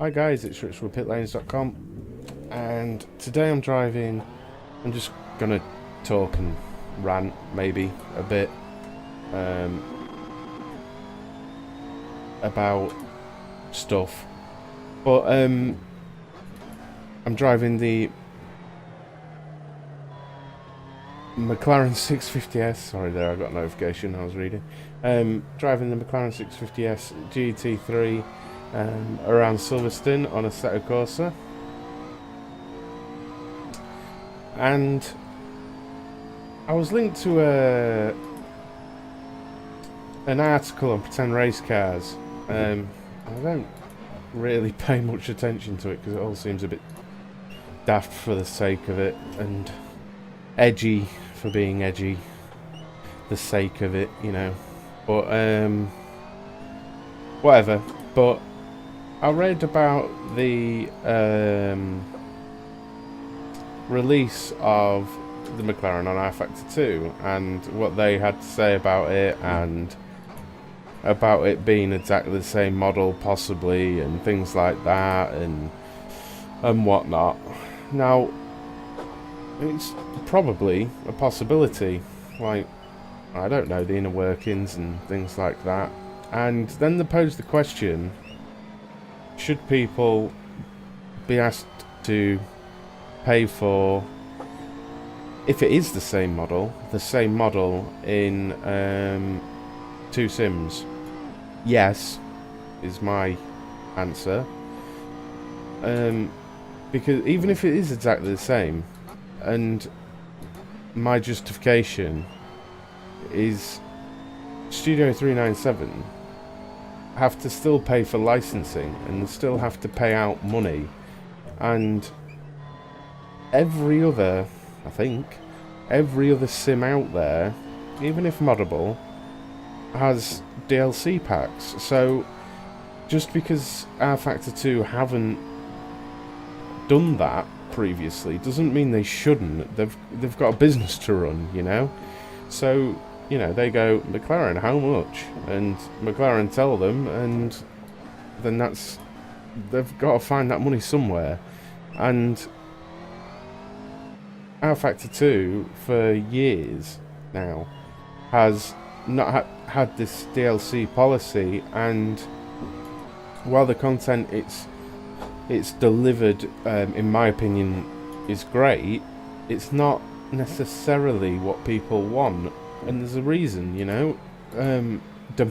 Hi guys, it's Rich from pitlanes.com, and today I'm driving. I'm just gonna talk and rant maybe a bit about stuff, but I'm driving the Mclaren 650s. Sorry, there I got a notification. I was reading. Driving the Mclaren 650s GT3 around Silverstone on Assetto Corsa, and I was linked to an article on pretend race cars. I don't really pay much attention to it because it all seems a bit daft for the sake of it and edgy for being edgy, the sake of it, you know. But whatever. But I read about the release of the McLaren on iFactor 2 and what they had to say about it, and about it being exactly the same model possibly, and things like that, and whatnot. Now, it's probably a possibility, like, I don't know, the inner workings and things like that. And then they posed the question, should people be asked to pay for, if it is the same model in two sims? Yes, is my answer. Because even if it is exactly the same, and my justification is Studio 397 have to still pay for licensing and still have to pay out money, and every other, I think, every other sim out there, even if moddable, has DLC packs. So just because rFactor 2 haven't done that previously doesn't mean they shouldn't. They've got a business to run, you know. So, you know, they go, McLaren, how much? And McLaren tell them, and then they've got to find that money somewhere. And rFactor 2 for years now has not had this DLC policy, and while the content it's delivered, in my opinion, is great, it's not necessarily what people want, and there's a reason, you know. The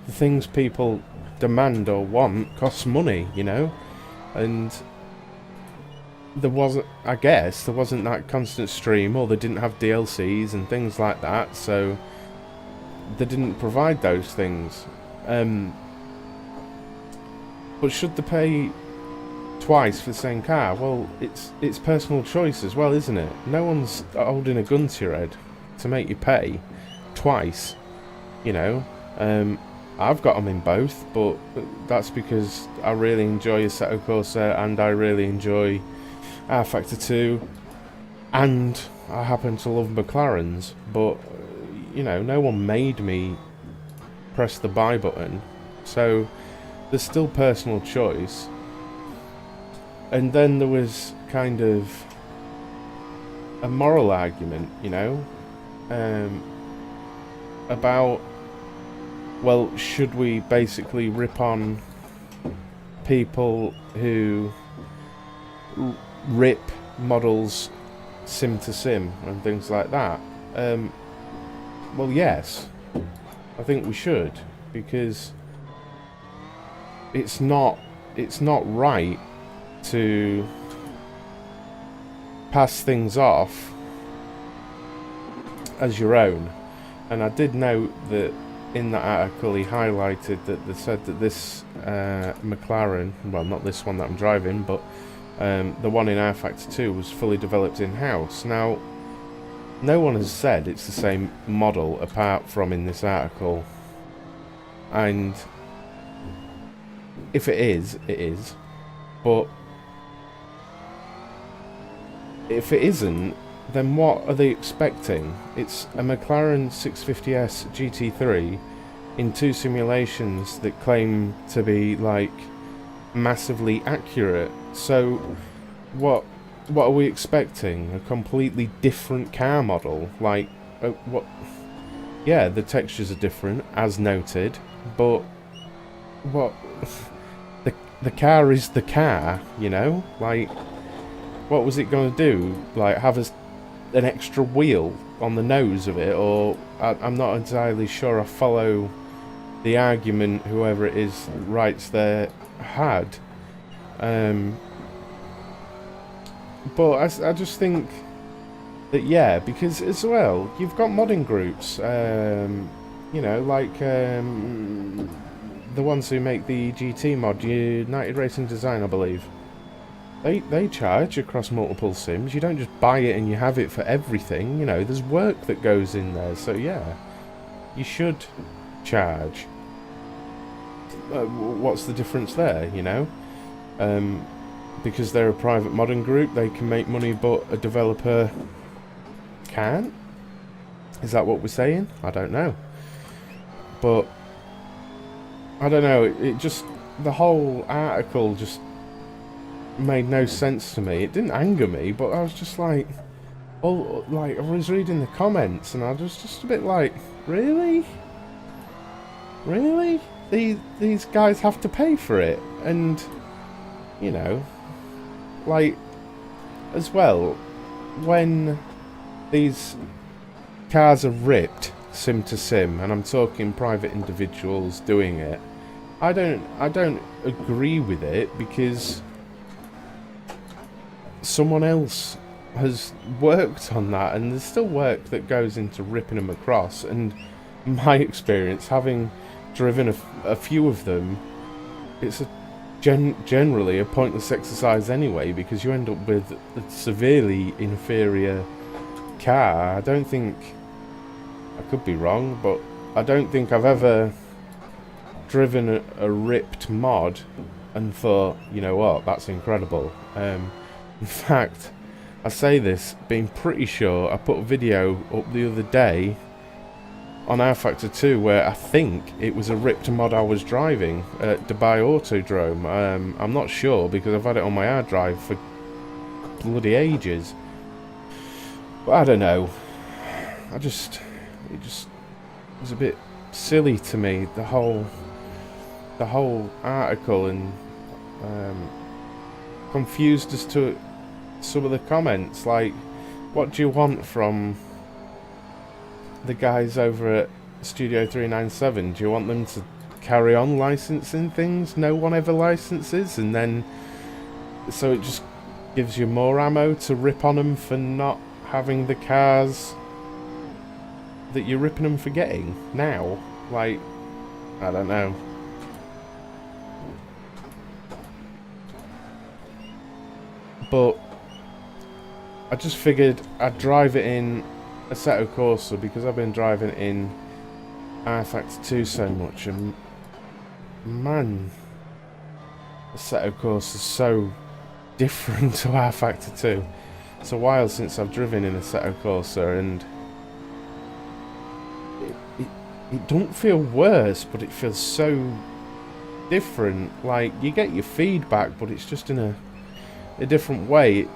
things people demand or want costs money, you know, and there wasn't that constant stream, or they didn't have DLCs and things like that, so they didn't provide those things. But should they pay twice for the same car? Well, it's personal choice as well, isn't it? No one's holding a gun to your head to make you pay twice, you know. I've got them in both, but that's because I really enjoy Assetto Corsa and I really enjoy rFactor 2, and I happen to love McLarens, but you know, no one made me press the buy button, so there's still personal choice. And then there was kind of a moral argument, you know, about, well, should we basically rip on people who rip models sim to sim and things like that? Well, yes, I think we should, because it's not right to pass things off as your own. And I did note that in that article he highlighted that they said that this McLaren, well, not this one that I'm driving, but the one in rFactor 2 was fully developed in-house. Now, no one has said it's the same model apart from in this article, and if it is, it is. But if it isn't, then what are they expecting? It's a McLaren 650s GT3 in two simulations that claim to be like massively accurate. So what are we expecting? A completely different car model? Like, what? Yeah, the textures are different, as noted, but what? The car is the car, you know? Like, what was it going to do? Like, have an extra wheel on the nose of it? Or, I'm not entirely sure I follow the argument whoever it is writes there had. But I just think that, yeah, because as well, you've got modding groups, you know, like the ones who make the GT mod, United Racing Design, I believe. They charge across multiple sims. You don't just buy it and you have it for everything. You know, there's work that goes in there. So yeah, you should charge. What's the difference there, you know? Because they're a private modding group, they can make money, but a developer can't? Is that what we're saying? I don't know. But I don't know, it just, the whole article just made no sense to me. It didn't anger me, but I was just like, oh, like, I was reading the comments and I was just a bit like, really? Really? These guys have to pay for it? And, you know, like, as well, when these cars are ripped sim to sim, and I'm talking private individuals doing it, I don't agree with it, because someone else has worked on that, and there's still work that goes into ripping them across. And my experience, having driven a few of them, it's generally a pointless exercise anyway, because you end up with a severely inferior car. I don't think, I could be wrong, but I don't think I've ever driven a ripped mod and thought, you know what, that's incredible. In fact, I say this being pretty sure I put a video up the other day on R Factor 2 where I think it was a ripped mod I was driving at Dubai Autodrome. I'm not sure because I've had it on my hard drive for bloody ages. But I don't know. It just was a bit silly to me, the whole article, and confused as to some of the comments. Like, what do you want from the guys over at Studio 397? Do you want them to carry on licensing things no one ever licenses, and then so it just gives you more ammo to rip on them for not having the cars that you're ripping them for getting now? Like, I don't know. But I just figured I'd drive it in Assetto Corsa, because I've been driving it in R Factor 2 so much, and man, Assetto Corsa is so different to R Factor 2. It's a while since I've driven in Assetto Corsa, and it don't feel worse, but it feels so different. Like, you get your feedback, but it's just in a different way.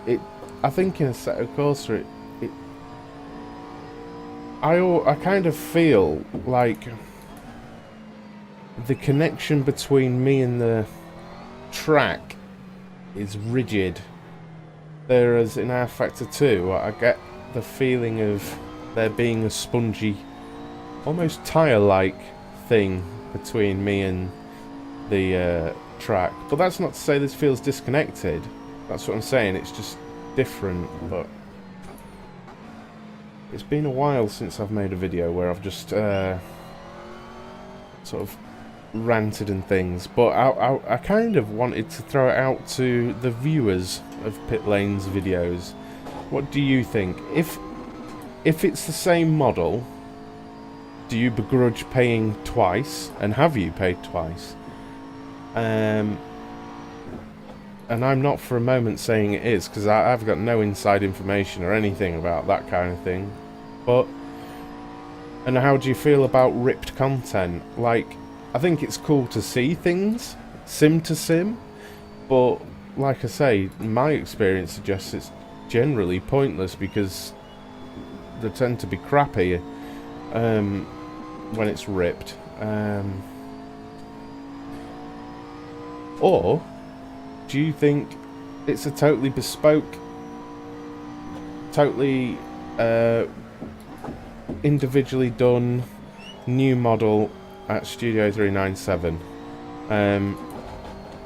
I think in Assetto Corsa, I kind of feel like the connection between me and the track is rigid, whereas in R Factor 2 I get the feeling of there being a spongy, almost tyre-like thing between me and the track. But that's not to say this feels disconnected. That's what I'm saying, it's just different. But it's been a while since I've made a video where I've just sort of ranted and things. But I kind of wanted to throw it out to the viewers of Pit Lane's videos. What do you think? If it's the same model, do you begrudge paying twice? And have you paid twice? And I'm not for a moment saying it is, because I've got no inside information or anything about that kind of thing. But, and how do you feel about ripped content? Like, I think it's cool to see things sim to sim, But like I say, my experience suggests it's generally pointless because they tend to be crappy when it's ripped. Or do you think it's a totally bespoke, totally individually done new model at Studio 397?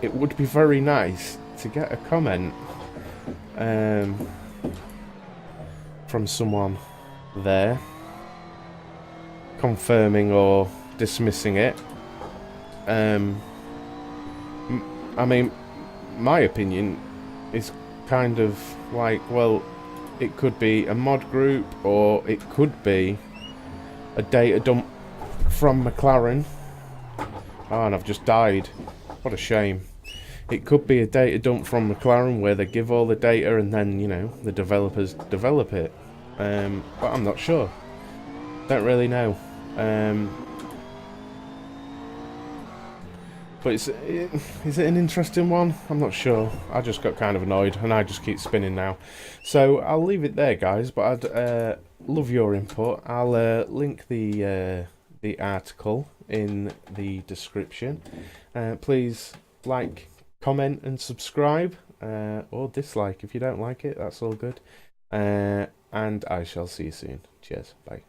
It would be very nice to get a comment from someone there confirming or dismissing it. I mean, my opinion is kind of like, well, it could be a mod group or it could be a data dump from Mclaren. Oh, and I've just died. What a shame. It could be a data dump from Mclaren where they give all the data and then, you know, the developers develop it. But I'm not sure. Don't really know. But is it an interesting one? I'm not sure. I just got kind of annoyed and I just keep spinning now. So I'll leave it there, guys, but I'd love your input. I'll link the article in the description. Please like, comment and subscribe, or dislike if you don't like it. That's all good. And I shall see you soon. Cheers. Bye.